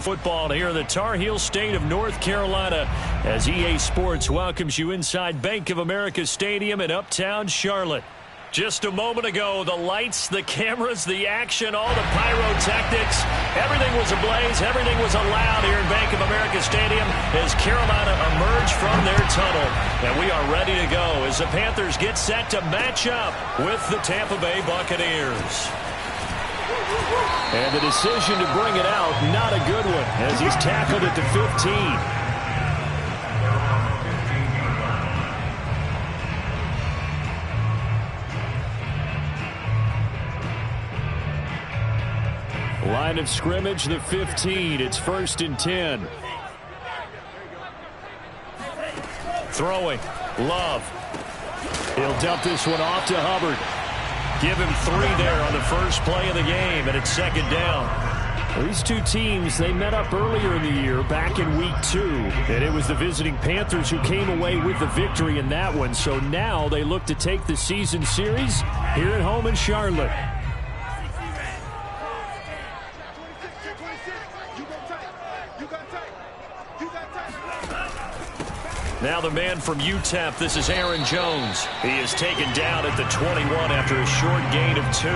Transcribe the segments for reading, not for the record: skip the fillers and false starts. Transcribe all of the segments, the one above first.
Football here in the Tar Heel state of North Carolina as EA Sports welcomes you inside Bank of America Stadium in uptown Charlotte. Just a moment ago, the lights, the cameras, the action, all the pyrotechnics, everything was ablaze, everything was allowed here in Bank of America Stadium as Carolina emerged from their tunnel. And we are ready to go as the Panthers get set to match up with the Tampa Bay Buccaneers. And the decision to bring it out, not a good one, as he's tackled at the 15. Line of scrimmage, the 15. It's 1st and 10. Throwing. Love. He'll dump this one off to Hubbard. Give him 3 there on the first play of the game, and it's 2nd down. These two teams, they met up earlier in the year, back in Week 2. And it was the visiting Panthers who came away with the victory in that one. So now they look to take the season series here at home in Charlotte. Now the man from UTEP, this is Aaron Jones. He is taken down at the 21 after a short gain of 2.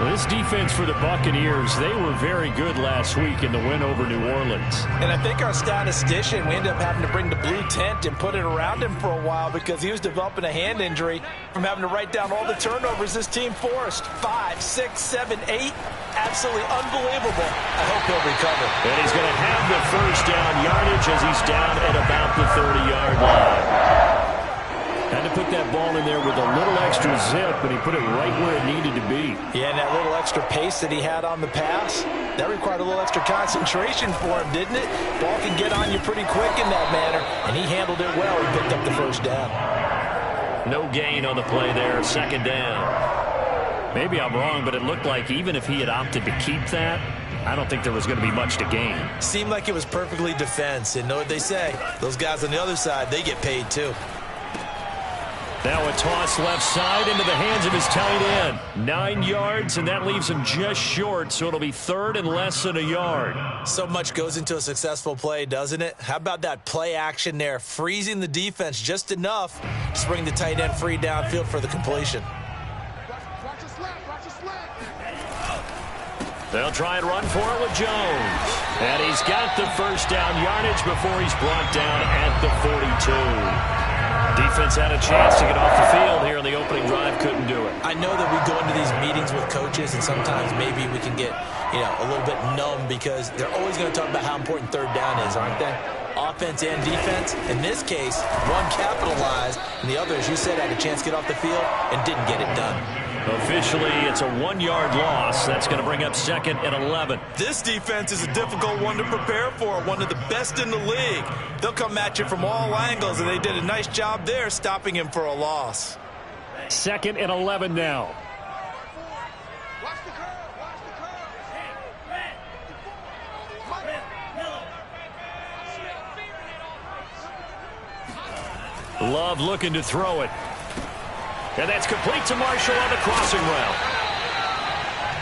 Well, this defense for the Buccaneers, they were very good last week in the win over New Orleans. And I think our statistician, we ended up having to bring the blue tent and put it around him for a while because he was developing a hand injury from having to write down all the turnovers this team forced. 5, 6, 7, 8. Absolutely unbelievable. I hope he'll recover. And he's going to have the first down yardage as he's down at about the 30-yard line. Had to put that ball in there with a little extra zip, but he put it right where it needed to be. Yeah, and that little extra pace that he had on the pass, that required a little extra concentration for him, didn't it? Ball can get on you pretty quick in that manner, and he handled it well. He picked up the first down. No gain on the play there, 2nd down. Maybe I'm wrong, but it looked like even if he had opted to keep that, I don't think there was going to be much to gain. Seemed like it was perfectly defense. And know what they say? Those guys on the other side, they get paid too. Now a toss left side into the hands of his tight end. 9 yards, and that leaves him just short, so it'll be 3rd and less than a yard. So much goes into a successful play, doesn't it? How about that play action there? Freezing the defense just enough to bring the tight end free downfield for the completion. They'll try and run for it with Jones. And he's got the first down yardage before he's brought down at the 42. Defense had a chance to get off the field here in the opening drive, couldn't do it. I know that we go into these meetings with coaches, and sometimes maybe we can get, a little bit numb because they're always going to talk about how important 3rd down is, aren't they? Offense and defense. In this case, one capitalized, and the other, as you said, had a chance to get off the field and didn't get it done. Officially, it's a 1-yard loss. That's going to bring up 2nd and 11. This defense is a difficult one to prepare for, one of the best in the league. They'll come at you from all angles, and they did a nice job there stopping him for a loss. 2nd and 11 now. Love looking to throw it. And that's complete to Marshall on the crossing route.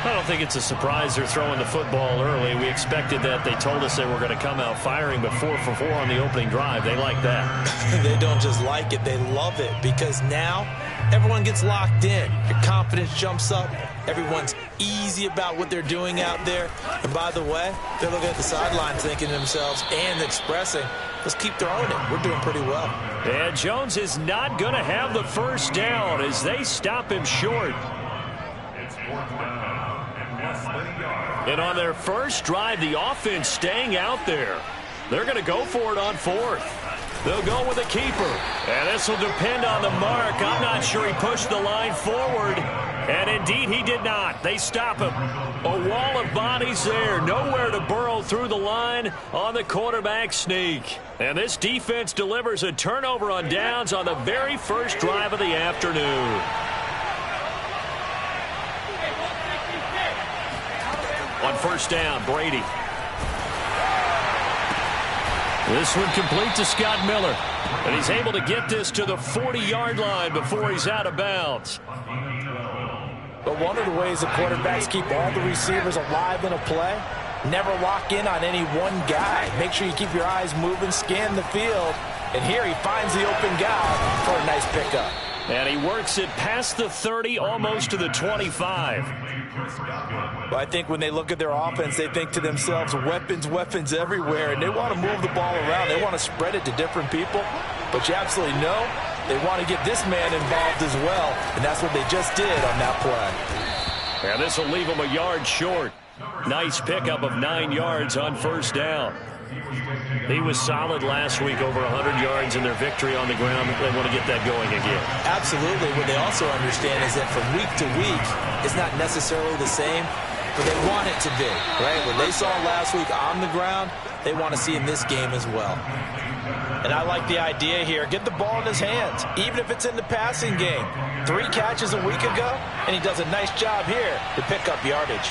I don't think it's a surprise they're throwing the football early. We expected that. They told us they were going to come out firing, but 4 for 4 on the opening drive. They like that. They don't just like it, they love it, because now everyone gets locked in. Your confidence jumps up. Everyone's easy about what they're doing out there. And by the way, they're looking at the sideline thinking to themselves and expressing, let's keep throwing it. We're doing pretty well. And Jones is not going to have the first down as they stop him short. And on their first drive, the offense staying out there. They're going to go for it on 4th. They'll go with a keeper. And this will depend on the mark. I'm not sure he pushed the line forward. And indeed, he did not. They stop him. A wall of bodies there. Nowhere to burrow through the line on the quarterback sneak. And this defense delivers a turnover on downs on the very first drive of the afternoon. On first down, Brady. This one complete to Scott Miller. And he's able to get this to the 40-yard line before he's out of bounds. But one of the ways the quarterbacks keep all the receivers alive in a play Never lock in on any one guy. Make sure you keep your eyes moving, scan the field. And here he finds the open guy for a nice pickup. And he works it past the 30, almost to the 25. Well, I think when they look at their offense, they think to themselves, weapons, weapons everywhere. And they want to move the ball around. They want to spread it to different people. But you absolutely know they want to get this man involved as well. And that's what they just did on that play. And this will leave him a yard short. Nice pickup of 9 yards on first down. He was solid last week, over 100 yards in their victory on the ground. They want to get that going again. Absolutely. What they also understand is that from week to week, it's not necessarily the same, but they want it to be, right? What they saw last week on the ground, they want to see in this game as well. And I like the idea here. Get the ball in his hands, even if it's in the passing game. 3 catches a week ago, and he does a nice job here to pick up yardage.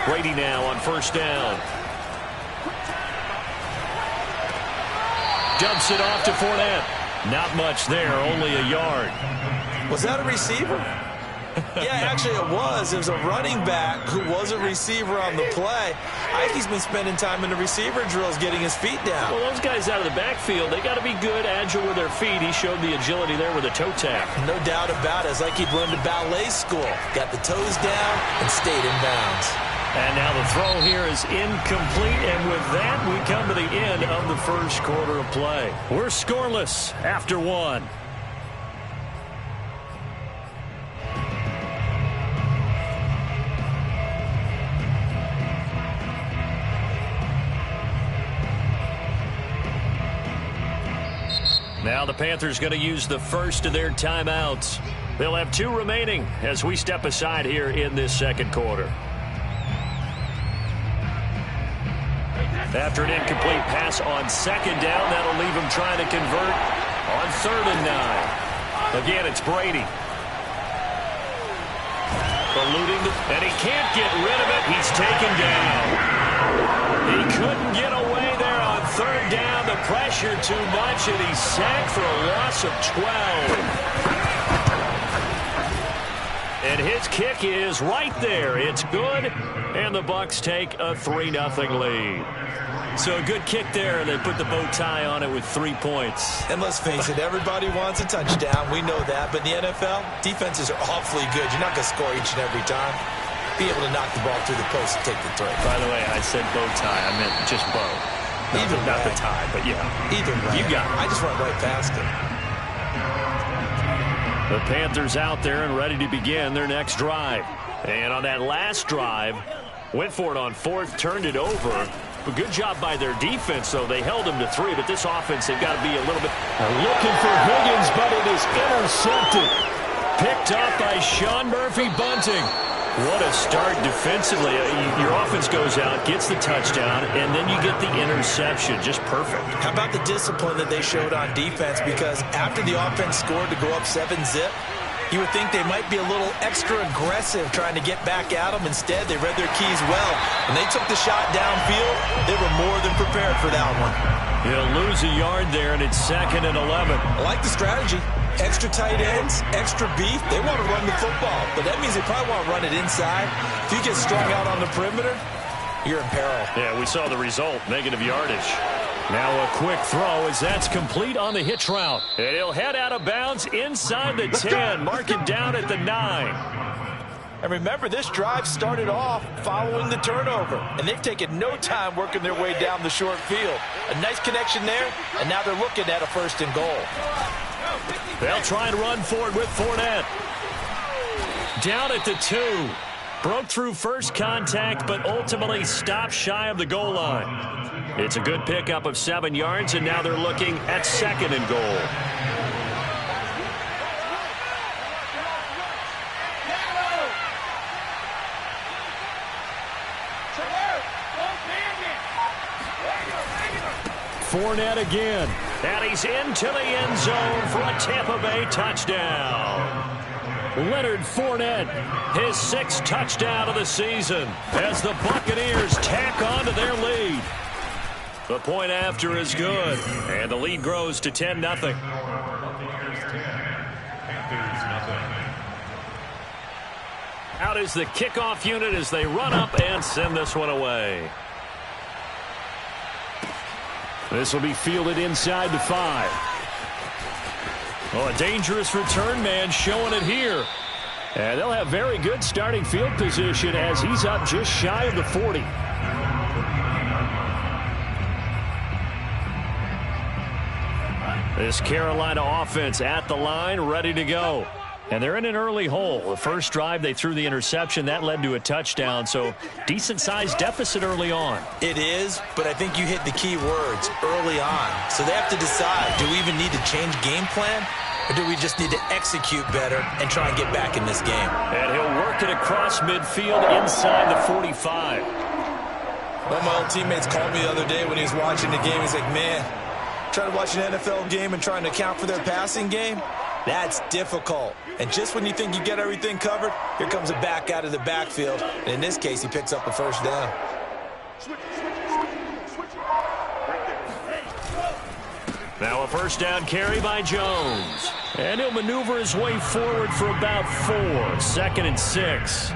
Brady now on first down. Dumps it off to Fournette. Not much there, only a yard. Was that a receiver? Yeah, actually it was. It was a running back who was a receiver on the play. I think he's been spending time in the receiver drills getting his feet down. Well, those guys out of the backfield, they got to be good, agile with their feet. He showed the agility there with a toe tap. No doubt about it. It's like he'd run to ballet school. Got the toes down and stayed in bounds. And now the throw here is incomplete, and with that, we come to the end of the first quarter of play. We're scoreless after 1. Now the Panthers going to use the first of their timeouts. They'll have 2 remaining as we step aside here in this second quarter. After an incomplete pass on second down, that'll leave him trying to convert on 3rd and 9. Again, it's Brady. Eluding, and he can't get rid of it. He's taken down. He couldn't get away there on 3rd down. The pressure too much, and he's sacked for a loss of 12. And his kick is right there. It's good, and the Bucs take a 3-0 lead. So a good kick there, and they put the bow tie on it with 3 points. And let's face it, everybody wants a touchdown. We know that. But in the NFL, defenses are awfully good. You're not going to score each and every time. Be able to knock the ball through the post and take the 3. By the way, I said bow tie. I meant just bow. Not the tie, but yeah. Either way. You got it. I just went right past it. The Panthers out there and ready to begin their next drive. And on that last drive, went for it on 4th, turned it over. A good job by their defense, though. They held him to 3, but this offense, they've got to be a little bit... Looking for Higgins, but it is intercepted. Picked up by Sean Murphy-Bunting. What a start defensively. Your offense goes out, gets the touchdown, and then you get the interception. Just perfect. How about the discipline that they showed on defense? Because after the offense scored to go up 7-zip, you would think they might be a little extra aggressive trying to get back at them. Instead, they read their keys well. When they took the shot downfield, they were more than prepared for that one. He'll lose a yard there, and it's 2nd and 11. I like the strategy. Extra tight ends, extra beef. They want to run the football, but that means they probably want to run it inside. If you get strung out on the perimeter, you're in peril. Yeah, we saw the result, negative yardage. Now a quick throw as that's complete on the hitch route. And he'll head out of bounds inside the 10. Mark it down at the 9. And remember, this drive started off following the turnover. And they've taken no time working their way down the short field. A nice connection there, and now they're looking at a 1st and goal. They'll try and run forward with Fournette. Down at the 2. Broke through first contact, but ultimately stopped shy of the goal line. It's a good pickup of 7 yards, and now they're looking at 2nd and goal. Fournette again, and he's into the end zone for a Tampa Bay touchdown. Leonard Fournette, his 6th touchdown of the season as the Buccaneers tack on to their lead. The point after is good, and the lead grows to 10-0. Out is the kickoff unit as they run up and send this one away. This will be fielded inside the 5. Oh, a dangerous return man showing it here. And they'll have very good starting field position as he's up just shy of the 40. This Carolina offense at the line, ready to go. And they're in an early hole. The first drive, they threw the interception. That led to a touchdown, so decent-sized deficit early on. It is, but I think you hit the key words, early on. So they have to decide, do we even need to change game plan, or do we just need to execute better and try and get back in this game? And he'll work it across midfield inside the 45. One of my old teammates called me the other day when he was watching the game. He's like, man, trying to watch an NFL game and trying to account for their passing game? That's difficult. And just when you think you get everything covered, here comes a back out of the backfield. And in this case, he picks up a first down. Now a first down carry by Jones. And he'll maneuver his way forward for about 4. 2nd and 6.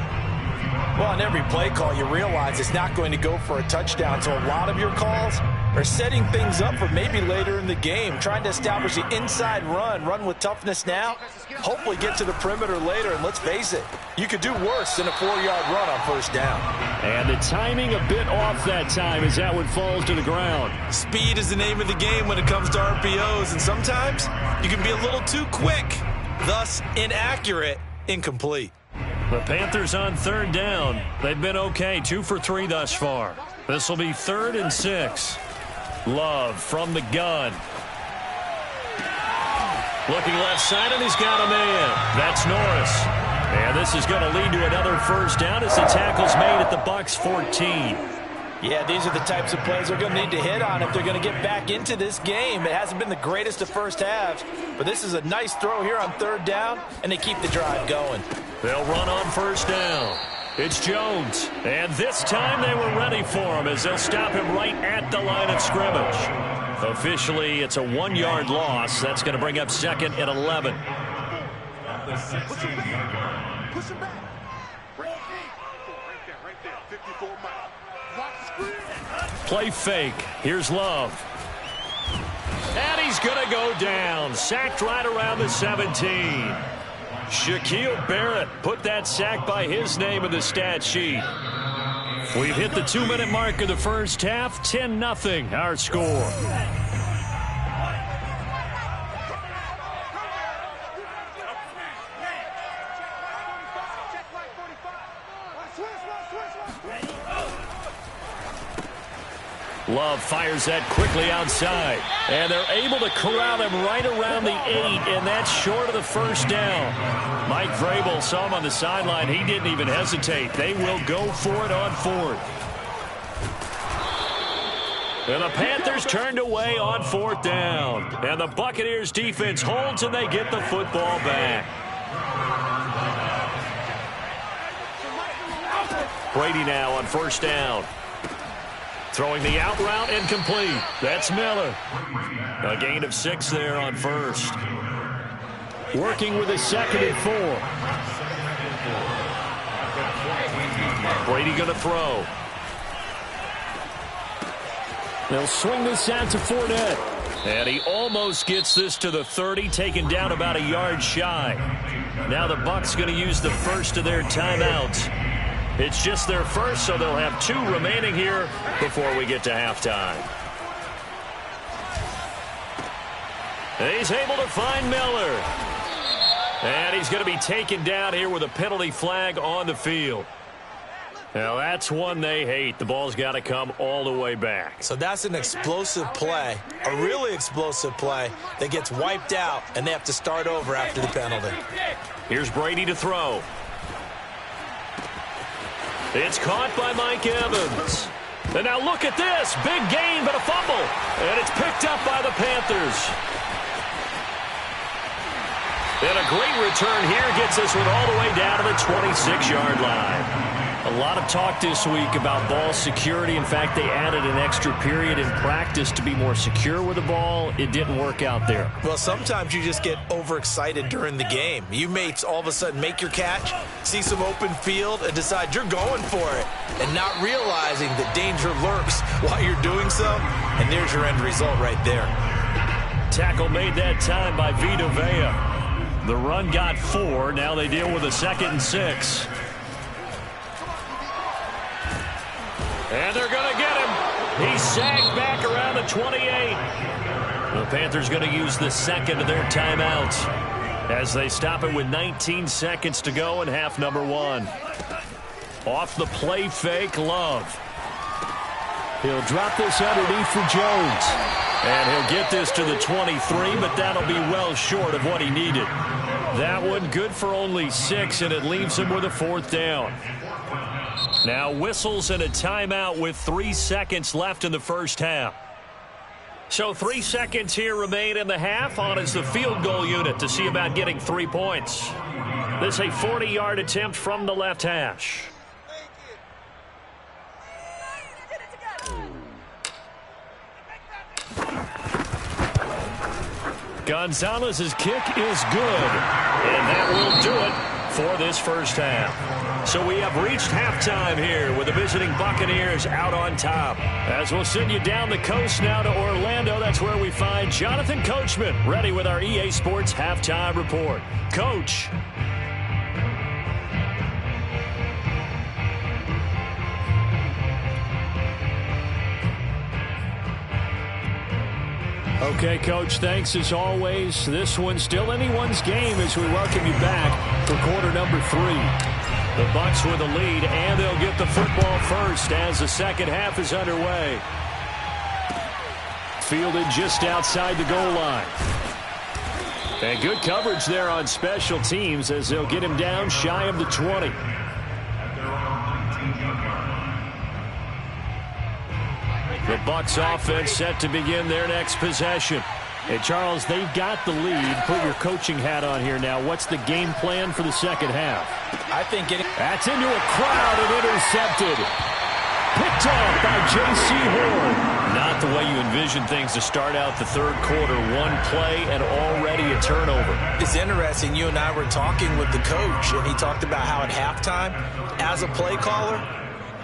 Well, on every play call, you realize it's not going to go for a touchdown. So a lot of your calls are setting things up for maybe later in the game, trying to establish the inside run with toughness now, hopefully get to the perimeter later. And let's face it, you could do worse than a 4-yard run on first down. And the timing a bit off that time as that one falls to the ground. Speed is the name of the game when it comes to RPOs, and sometimes you can be a little too quick, thus inaccurate, incomplete. The Panthers on 3rd down. They've been okay, 2 for 3 thus far. This will be 3rd and 6. Love from the gun. Looking left side, and he's got a man. That's Norris. And this is going to lead to another first down as the tackle's made at the Bucs 14. Yeah, these are the types of plays they're going to need to hit on if they're going to get back into this game. It hasn't been the greatest of first halves, but this is a nice throw here on 3rd down, and they keep the drive going. They'll run on first down. It's Jones, and this time they were ready for him as they'll stop him right at the line of scrimmage. Officially, it's a 1-yard loss. That's going to bring up 2nd and 11. Play fake. Here's Love. And he's going to go down. Sacked right around the 17. Shaquille Barrett put that sack by his name in the stat sheet. We've hit the 2-minute mark of the first half. 10-0 our score. Love fires that quickly outside. And they're able to corral him right around the 8, and that's short of the first down. Mike Vrabel saw him on the sideline. He didn't even hesitate. They will go for it on 4th. And the Panthers turned away on 4th down. And the Buccaneers defense holds, and they get the football back. Brady now on first down. Throwing the out route incomplete. That's Miller. A gain of 6 there on first. Working with a 2nd and 4. Brady going to throw. They'll swing this out to Fournette. And he almost gets this to the 30, taken down about a yard shy. Now the Bucs going to use the first of their timeouts. It's just their first, so they'll have 2 remaining here before we get to halftime. And he's able to find Miller. And he's going to be taken down here with a penalty flag on the field. Now, that's one they hate. The ball's got to come all the way back. So that's an explosive play, a really explosive play that gets wiped out, and they have to start over after the penalty. Here's Brady to throw. It's caught by Mike Evans. And now look at this. Big gain, but a fumble. And it's picked up by the Panthers. And a great return here gets this one all the way down to the 26-yard line. A lot of talk this week about ball security. In fact, they added an extra period in practice to be more secure with the ball. It didn't work out there. Well, sometimes you just get overexcited during the game. You may all of a sudden make your catch, see some open field, and decide you're going for it, and not realizing that danger lurks while you're doing so. And there's your end result right there. Tackle made that time by Vita Vea. The run got 4. Now they deal with a 2nd and 6. And they're going to get him. He sagged back around the 28. The Panthers going to use the second of their timeouts as they stop it with 19 seconds to go in half number 1. Off the play fake, Love. He'll drop this underneath for Jones. And he'll get this to the 23, but that'll be well short of what he needed. That one good for only 6, and it leaves him with a 4th down. Now whistles and a timeout with 3 seconds left in the first half. So 3 seconds here remain in the half. On is the field goal unit to see about getting 3 points. This a 40-yard attempt from the left hash. Gonzalez's kick is good, and that will do it for this first half. So we have reached halftime here with the visiting Buccaneers out on top. As we'll send you down the coast now to Orlando, that's where we find Jonathan Coachman ready with our EA Sports halftime report. Coach. Okay, Coach, thanks as always. This one's still anyone's game as we welcome you back for quarter number 3. The Bucs with a lead, and they'll get the football first as the second half is underway. Fielded just outside the goal line. And good coverage there on special teams as they'll get him down shy of the 20. The Bucs offense set to begin their next possession. Hey, Charles, they've got the lead. Put your coaching hat on here now. What's the game plan for the second half? I think that's into a crowd and intercepted. Picked off by J.C. Horn. Not the way you envision things to start out the third quarter. One play and already a turnover. It's interesting. You and I were talking with the coach, and he talked about how at halftime, as a play caller,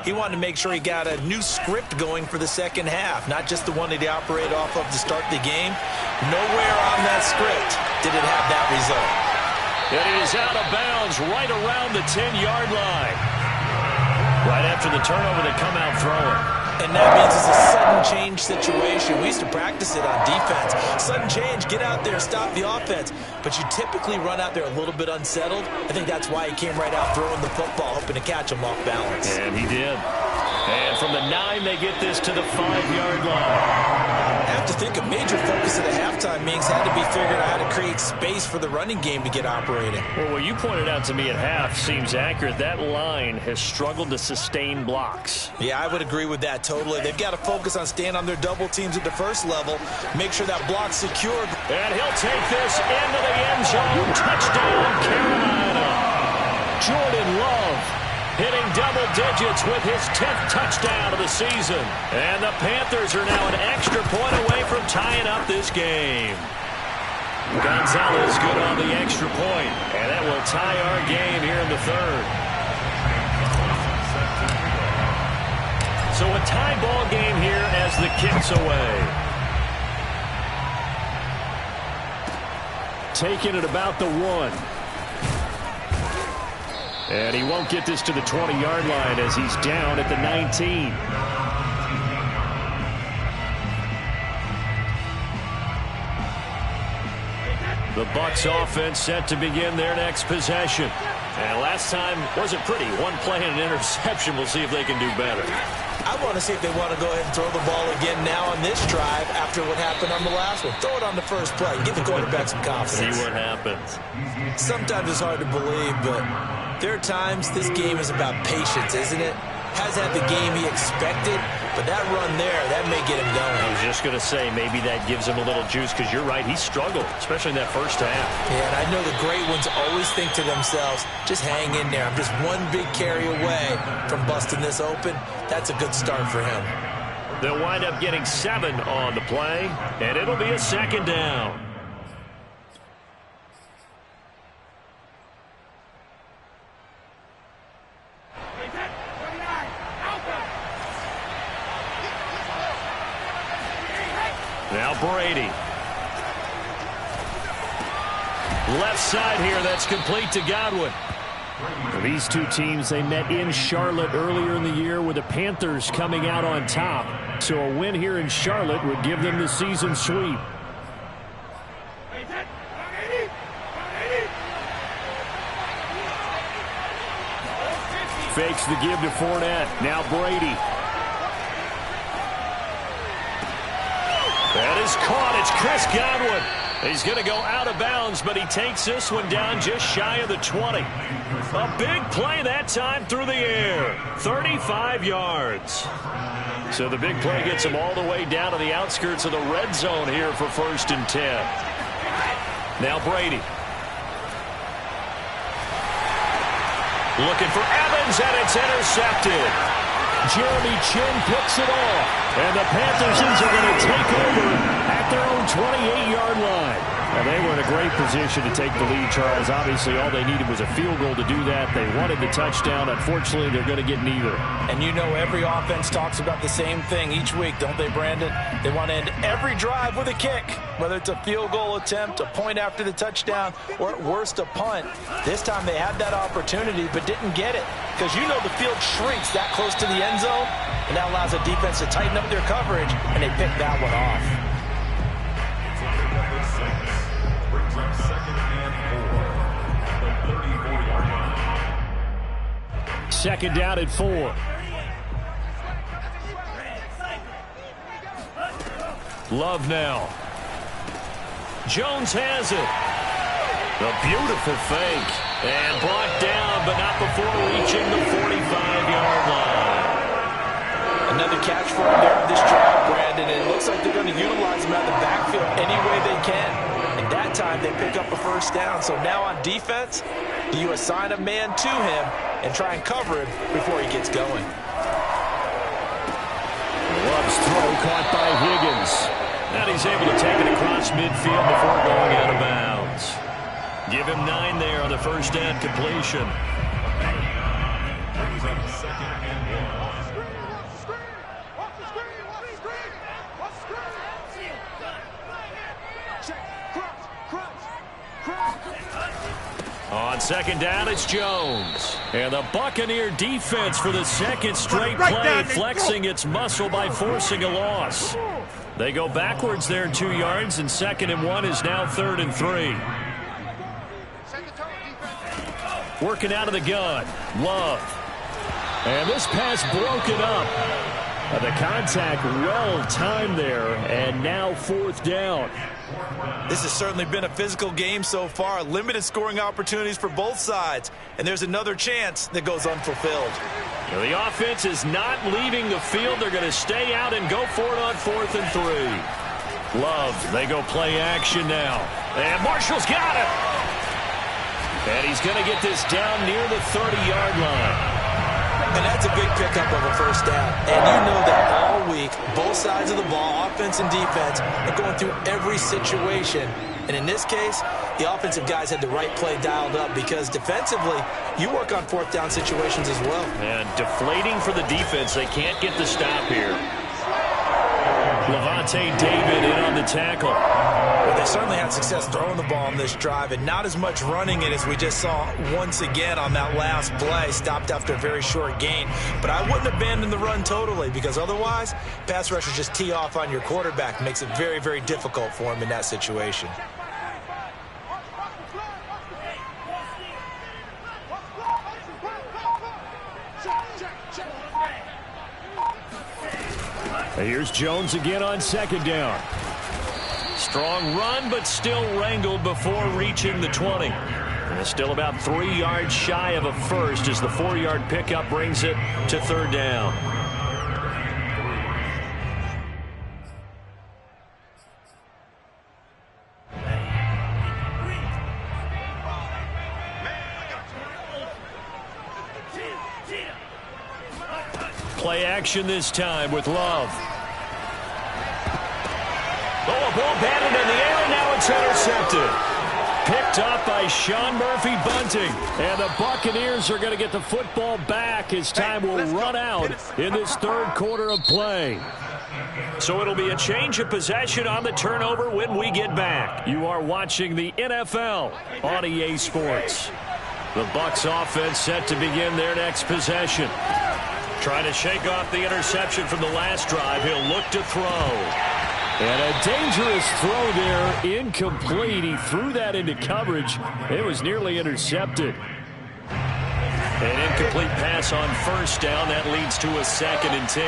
he wanted to make sure he got a new script going for the second half, not just the one that he operated off of to start the game. Nowhere on that script did it have that result. And it is out of bounds right around the 10-yard line. Right after the turnover, they come out throwing. And that means it's a sudden change situation. We used to practice it on defense. Sudden change, get out there, stop the offense. But you typically run out there a little bit unsettled. I think that's why he came right out throwing the football, hoping to catch him off balance. And he did. And from the 9, they get this to the 5-yard line. I have to think a major focus of the halftime meetings had to be figuring out how to create space for the running game to get operating. Well, what you pointed out to me at half seems accurate. That line has struggled to sustain blocks. Yeah, I would agree with that totally. They've got to focus on staying on their double teams at the first level, make sure that block's secured. And he'll take this into the end zone. Touchdown, Carolina. Jordan Love hitting double digits with his 10th touchdown of the season. And the Panthers are now an extra point away from tying up this game. Gonzalez good on the extra point, and that will tie our game here in the third. So a tie ball game here as the kick's away. Taking it about the 1. And he won't get this to the 20-yard line as he's down at the 19. The Bucs offense set to begin their next possession. And last time wasn't pretty. One play and an interception. We'll see if they can do better. I want to see if they want to go ahead and throw the ball again now on this drive after what happened on the last one. Throw it on the first play. Give the quarterback some confidence. See what happens. Sometimes it's hard to believe, but there are times this game is about patience, isn't it? Has had the game he expected, but that run there, that may get him going. I was just going to say, maybe that gives him a little juice, because you're right, he struggled, especially in that first half. Yeah, and I know the great ones always think to themselves, just hang in there. I'm just one big carry away from busting this open. That's a good start for him. They'll wind up getting 7 on the play, and it'll be a second down. Now Brady. Left side here, that's complete to Godwin. These two teams, they met in Charlotte earlier in the year with the Panthers coming out on top. So a win here in Charlotte would give them the season sweep. Fakes the give to Fournette. Now Brady. That is caught. It's Chris Godwin. He's going to go out of bounds, but he takes this one down just shy of the 20. A big play that time through the air. 35 yards. So the big play gets him all the way down to the outskirts of the red zone here for 1st and 10. Now Brady. Looking for Evans, and it's intercepted. Jeremy Chin picks it off. And the Panthers are going to take over at their own 28-yard line. And they were in a great position to take the lead, Charles. Obviously, all they needed was a field goal to do that. They wanted the touchdown. Unfortunately, they're going to get neither. And you know every offense talks about the same thing each week, don't they, Brandon? They want to end every drive with a kick, whether it's a field goal attempt, a point after the touchdown, or at worst, a punt. This time they had that opportunity but didn't get it, because you know the field shrinks that close to the end zone, and that allows the defense to tighten up their coverage, and they picked that one off. Second down at 4. Love now. Jones has it. A beautiful fake. And brought down, but not before reaching the 45-yard line. Another catch for him there in this drive, Brandon. And it looks like they're going to utilize him out of the backfield any way they can. And that time they pick up a first down. So now on defense, do you assign a man to him and try and cover him before he gets going? Love's throw caught by Higgins. And he's able to take it across midfield before going out of bounds. Give him 9 there on the first down completion. On second down, it's Jones. And the Buccaneer defense for the second straight play, flexing its muscle by forcing a loss. They go backwards there 2 yards, and 2nd and 1 is now 3rd and 3. Working out of the gun, Love. And this pass broken up. The contact well timed there, and now 4th down. This has certainly been a physical game so far. Limited scoring opportunities for both sides. And there's another chance that goes unfulfilled. Now the offense is not leaving the field. They're going to stay out and go for it on 4th and 3. Love, they go play action now. And Marshall's got it. And he's going to get this down near the 30-yard line. And that's a big pickup of a first down. And you know that all week, both sides of the ball, offense and defense, are going through every situation. And in this case, the offensive guys had the right play dialed up, because defensively, you work on 4th down situations as well. And deflating for the defense. They can't get the stop here. Levante David in on the tackle. Well, they certainly had success throwing the ball on this drive, and not as much running it as we just saw once again on that last play, stopped after a very short gain. But I wouldn't abandon the run totally, because otherwise, pass rushers just tee off on your quarterback. Makes it very, very difficult for him in that situation. Here's Jones again on 2nd down. Strong run, but still wrangled before reaching the 20. And still about 3 yards shy of a first as the 4-yard pickup brings it to 3rd down. Play action this time with Love. Oh, a ball batted in the air, and now it's intercepted. Picked up by Sean Murphy Bunting. And the Buccaneers are going to get the football back as time will run out in this third quarter of play. So it'll be a change of possession on the turnover when we get back. You are watching the NFL on EA Sports. The Bucs offense set to begin their next possession. Trying to shake off the interception from the last drive. He'll look to throw. And a dangerous throw there, incomplete. He threw that into coverage. It was nearly intercepted. An incomplete pass on first down. That leads to a 2nd and 10.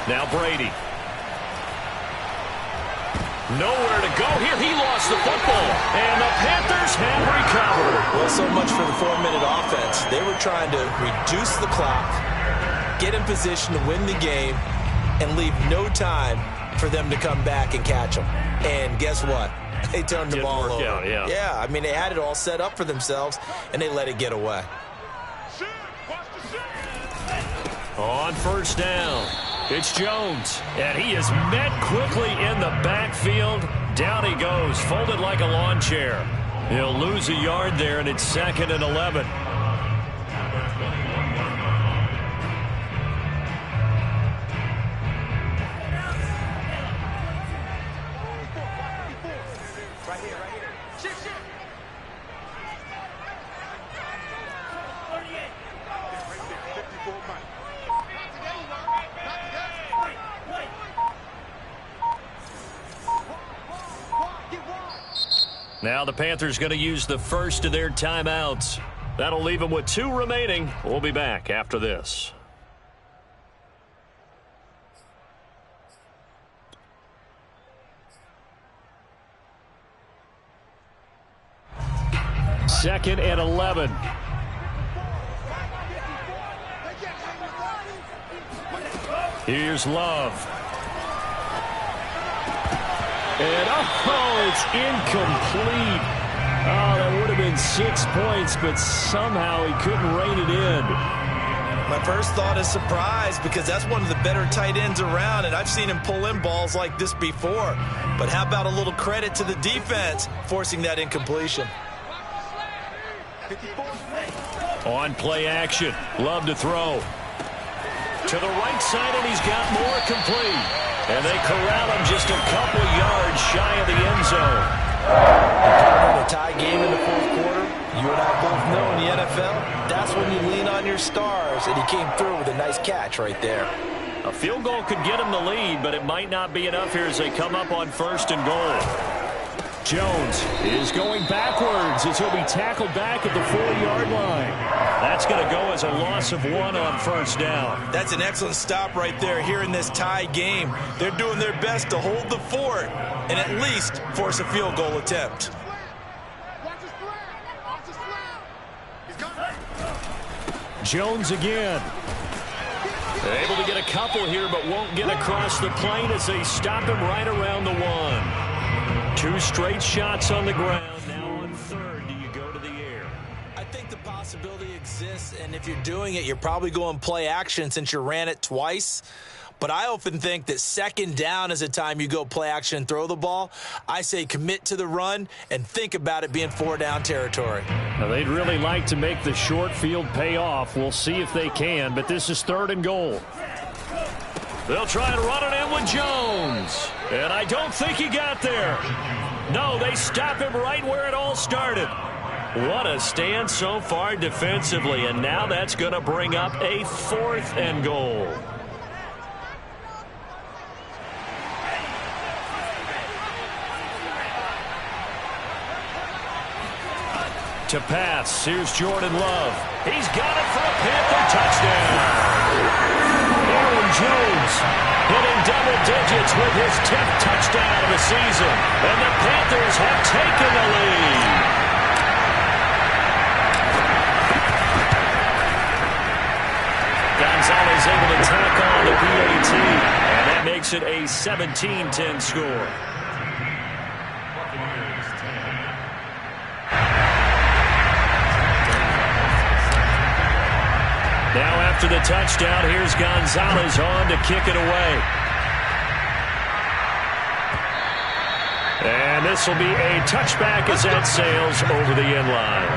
Now Brady. Nowhere to go here. He lost the football. And the Panthers have recovered. Well, so much for the 4-minute offense. They were trying to reduce the clock, get in position to win the game, and leave no time for them to come back and catch them. And guess what? They turned the ball over. Out, yeah, I mean, they had it all set up for themselves, and they let it get away. On first down, it's Jones. And he is met quickly in the backfield. Down he goes, folded like a lawn chair. He'll lose a yard there, and it's 2nd and 11. Now the Panthers going to use the first of their timeouts. That'll leave them with 2 remaining. We'll be back after this. Second and 11. Here's Love. And, it's incomplete. Oh, that would have been 6 points, but somehow he couldn't rein it in. My first thought is surprise, because that's one of the better tight ends around, and I've seen him pull in balls like this before. But how about a little credit to the defense forcing that incompletion? On play action, Love to throw. To the right side, and he's got more complete. And they corral him just a couple yards shy of the end zone. In a tie game in the fourth quarter, you and I both know in the NFL, that's when you lean on your stars, and he came through with a nice catch right there. A field goal could get him the lead, but it might not be enough here as they come up on 1st and goal. Jones is going backwards as he'll be tackled back at the 4-yard line. That's going to go as a loss of 1 on first down. That's an excellent stop right there here in this tie game. They're doing their best to hold the fort and at least force a field goal attempt. Jones again. They're able to get a couple here, but won't get across the plane as they stop him right around the 1. 2 straight shots on the ground. Now on 3rd, do you go to the air? I think the possibility exists, and if you're doing it, you're probably going play action since you ran it twice. But I often think that 2nd down is a time you go play action and throw the ball. I say commit to the run and think about it being 4-down territory. Now, they'd really like to make the short field pay off. We'll see if they can, but this is 3rd and goal. They'll try and run it in with Jones. And I don't think he got there. No, they stop him right where it all started. What a stand so far defensively, and now that's going to bring up a 4th and goal. To pass, here's Jordan Love. He's got it for a Panther touchdown. Aaron Jones hitting double digits with his 10th touchdown of the season. And the Panthers have taken the lead. Gonzalez able to tack on the PAT. And that makes it a 17-10 score. Now after the touchdown. Here's Gonzalez on to kick it away. And this will be a touchback as that sails over the end line.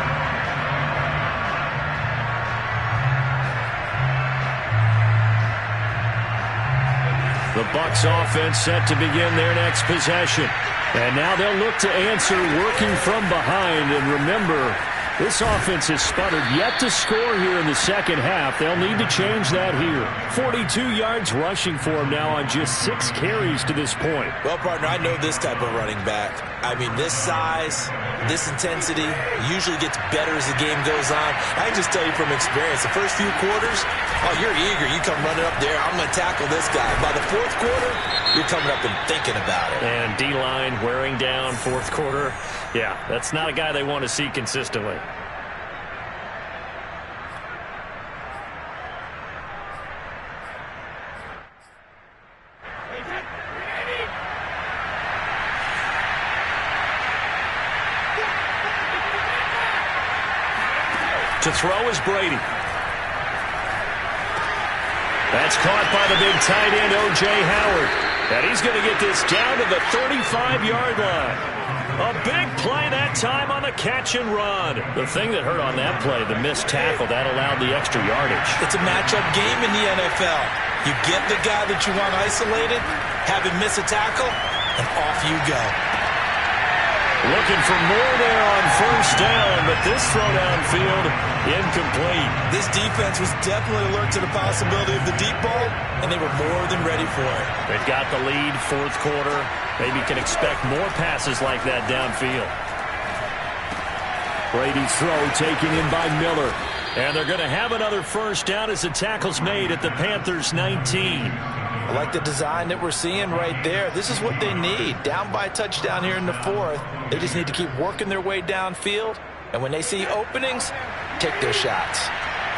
The Bucs offense set to begin their next possession. And now they'll look to answer working from behind. And remember, this offense has sputtered yet to score here in the second half. They'll need to change that here. 42 yards rushing for him now on just 6 carries to this point. Well, partner, I know this type of running back. I mean, this size, this intensity usually gets better as the game goes on. I can just tell you from experience, the first few quarters, oh, you're eager. You come running up there, I'm going to tackle this guy. By the fourth quarter, you're coming up and thinking about it. And D-line wearing down fourth quarter. Yeah, that's not a guy they want to see consistently. To throw is Brady. That's caught by the big tight end, O.J. Howard. And he's going to get this down to the 35-yard line. A big play that time on the catch and run. The thing that hurt on that play, the missed tackle, that allowed the extra yardage. It's a matchup game in the NFL. You get the guy that you want isolated, have him miss a tackle, and off you go. Looking for more there on first down, but this throw downfield incomplete. This defense was definitely alert to the possibility of the deep ball, and they were more than ready for it. They've got the lead, fourth quarter. Maybe can expect more passes like that downfield. Brady's throw taken in by Miller. And they're going to have another first down as the tackle's made at the Panthers' 19. I like the design that we're seeing right there. This is what they need. Down by a touchdown here in the fourth. They just need to keep working their way downfield. And when they see openings, take their shots.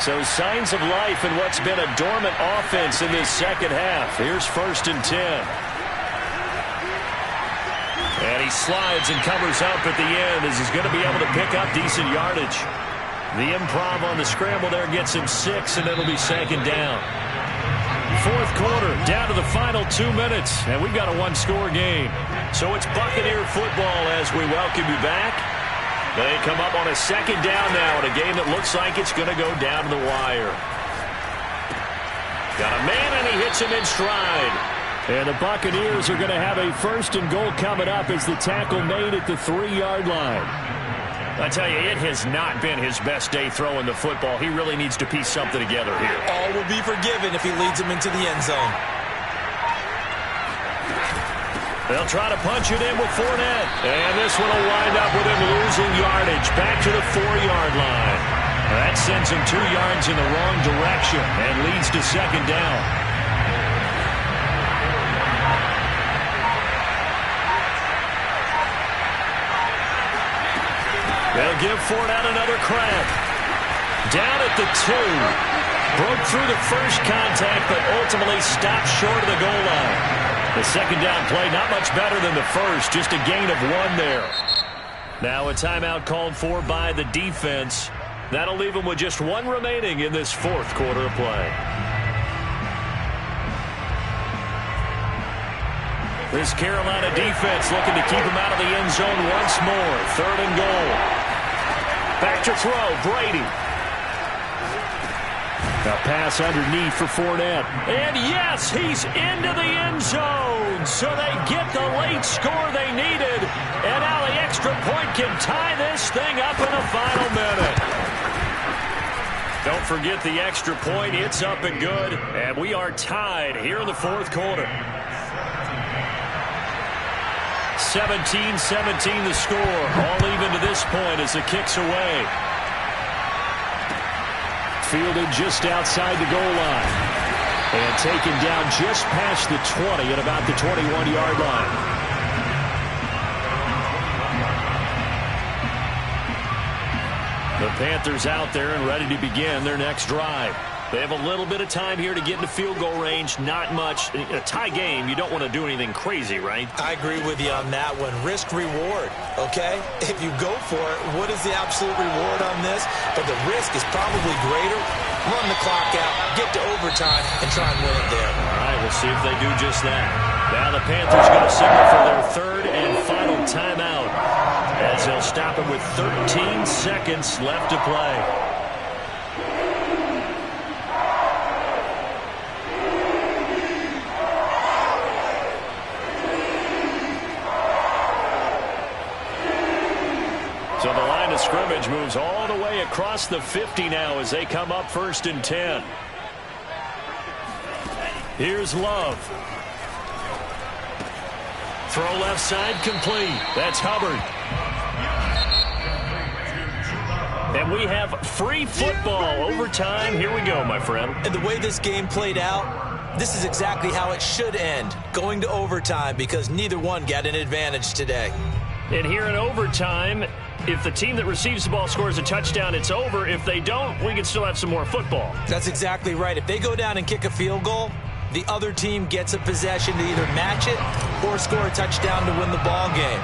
So signs of life in what's been a dormant offense in this second half. Here's 1st and 10. And he slides and covers up at the end as he's going to be able to pick up decent yardage. The improv on the scramble there gets him 6, and it'll be 2nd down. Fourth quarter, down to the final 2 minutes, and we've got a one-score game. So it's Buccaneer football as we welcome you back. They come up on a 2nd down now in a game that looks like it's going to go down to the wire. Got a man, and he hits him in stride. And the Buccaneers are going to have a 1st and goal coming up as the tackle made at the 3-yard line. I tell you, it has not been his best day throwing the football. He really needs to piece something together here. All will be forgiven if he leads him into the end zone. They'll try to punch it in with Fournette. And this one will wind up with him losing yardage back to the 4-yard line. That sends him 2 yards in the wrong direction and leads to 2nd down. They'll give Fournette another crack. Down at the 2. Broke through the first contact, but ultimately stopped short of the goal line. The 2nd down play, not much better than the first, just a gain of 1 there. Now a timeout called for by the defense. That'll leave them with just 1 remaining in this 4th quarter of play. This Carolina defense looking to keep them out of the end zone once more. 3rd and goal. Back to throw, Brady. A pass underneath for Fournette. And yes, he's into the end zone. So they get the late score they needed. And now the extra point can tie this thing up in the final minute. Don't forget the extra point. It's up and good. And we are tied here in the 4th quarter. 17-17 the score. All even to this point as the kick's away. Fielded just outside the goal line. And taken down just past the 20 at about the 21-yard line. The Panthers out there and ready to begin their next drive. They have a little bit of time here to get into field goal range. Not much. In a tie game, you don't want to do anything crazy, right? I agree with you on that one. Risk-reward, okay? If you go for it, what is the absolute reward on this? But the risk is probably greater. Run the clock out, get to overtime, and try and win it there. All right, we'll see if they do just that. Now the Panthers going to signal for their third and final timeout, as they'll stop it with 13 seconds left to play. So the line of scrimmage moves all the way across the 50 now as they come up 1st and 10. Here's Love. Throw left side complete. That's Hubbard. And we have free football overtime. Here we go, my friend. And the way this game played out, this is exactly how it should end, going to overtime, because neither one got an advantage today. And here in overtime, if the team that receives the ball scores a touchdown, it's over. If they don't, we can still have some more football. That's exactly right. If they go down and kick a field goal, the other team gets a possession to either match it or score a touchdown to win the ball game.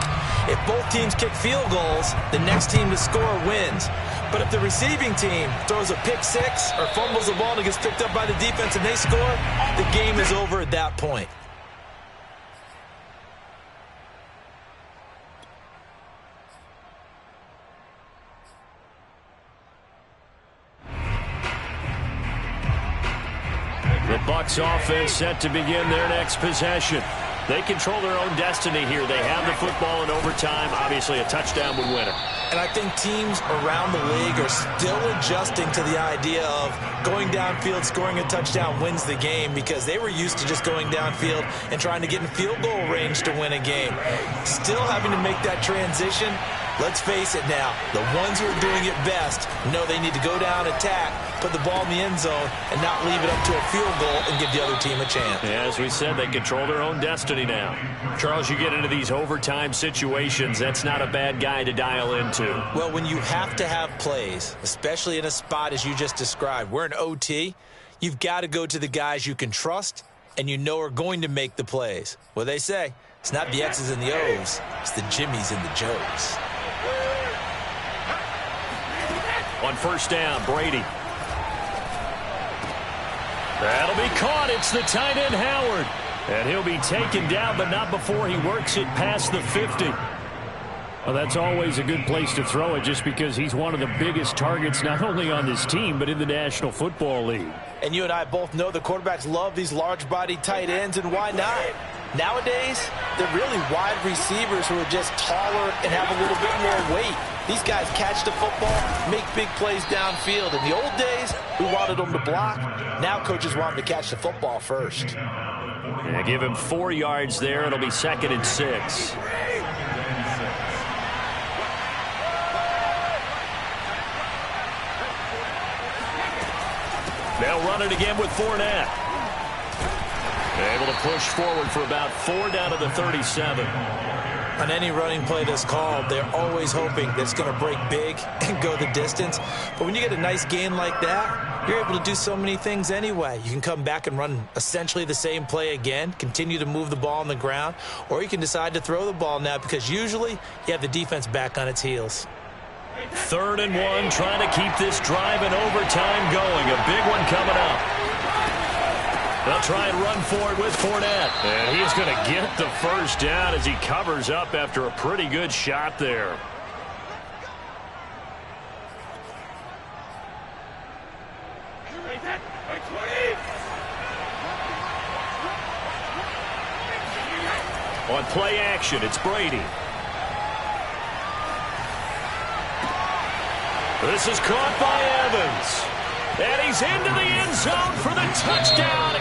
If both teams kick field goals, the next team to score wins. But if the receiving team throws a pick six or fumbles the ball and it gets picked up by the defense and they score, the game is over at that point. The Bucs offense set to begin their next possession. They control their own destiny here. They have the football in overtime. Obviously, a touchdown would win it. And I think teams around the league are still adjusting to the idea of going downfield, scoring a touchdown wins the game, because they were used to just going downfield and trying to get in field goal range to win a game. Still having to make that transition. Let's face it now, the ones who are doing it best know they need to go down, attack, put the ball in the end zone, and not leave it up to a field goal and give the other team a chance. Yeah, as we said, they control their own destiny now. Charles, you get into these overtime situations, that's not a bad guy to dial into. Well, when you have to have plays, especially in a spot as you just described, we're in OT, you've got to go to the guys you can trust and you know are going to make the plays. Well, they say, it's not the X's and the O's, it's the Jimmies and the Joes. On 1st down, Brady. That'll be caught. It's the tight end, Howard. And he'll be taken down, but not before he works it past the 50. Well, that's always a good place to throw it, just because he's one of the biggest targets not only on this team but in the National Football League. And you and I both know the quarterbacks love these large-bodied tight ends, and why not? Nowadays, they're really wide receivers who are just taller and have a little bit more weight. These guys catch the football, make big plays downfield. In the old days, we wanted them to block. Now coaches want them to catch the football first. Yeah, give him 4 yards there. It'll be 2nd and 6. They'll run it again with Fournette. Able to push forward for about 4 down to the 37. On any running play that's called, they're always hoping that it's going to break big and go the distance. But when you get a nice gain like that, you're able to do so many things anyway. You can come back and run essentially the same play again, continue to move the ball on the ground, or you can decide to throw the ball now, because usually you have the defense back on its heels. 3rd and 1, trying to keep this drive in overtime going. A big one coming up. They'll try and run for it with Fournette. And he's going to get the 1st down as he covers up after a pretty good shot there. On play action, it's Brady. This is caught by Evans. And he's into the end zone for the touchdown.